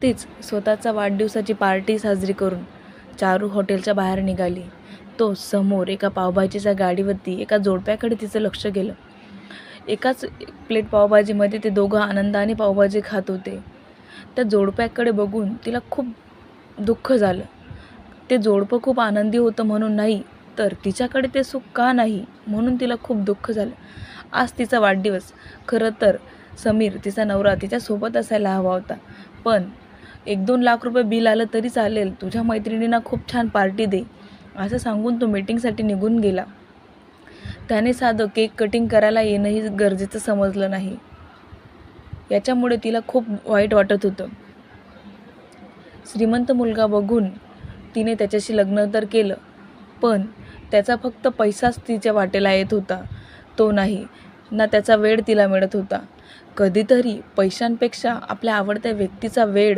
तीच स्वतःचा वाढदिवसाची पार्टी साजरी करून चारू हॉटेलच्या बाहेर निघाली. तो समोर एका पावभाजीच्या गाडीवरती एका जोडप्याकडे तिचं लक्ष गेलं. एकाच प्लेट पावभाजीमध्ये ते दोघं आनंदाने पावभाजी खात होते. त्या जोडप्याकडे बघून तिला खूप दुःख झालं. ते जोडपं खूप आनंदी होतं म्हणून नाही, तर तिच्याकडे ते सुख का नाही म्हणून तिला खूप दुःख झालं. आज तिचा वाढदिवस. खरं तर समीर, तिचा नवरा, तिच्यासोबत असायला हवा होता. पण 1-2 लाख रुपये बिल आलं तरी चालेल, तुझ्या मैत्रिणींना खूप छान पार्टी दे, असं सांगून तो मीटिंगसाठी निघून गेला. त्याने साधं केक कटिंग करायला येणंही गरजेचं समजलं नाही. याच्यामुळे तिला खूप वाईट वाटत होतं. श्रीमंत मुलगा बघून तिने त्याच्याशी लग्न तर केलं, पण त्याचा फक्त पैसाच तिच्या वाटेला येत होता. तो नाही ना त्याचा वेळ तिला मिळत होता. कधीतरी पैशांपेक्षा आपल्या आवडत्या व्यक्तीचा वेळ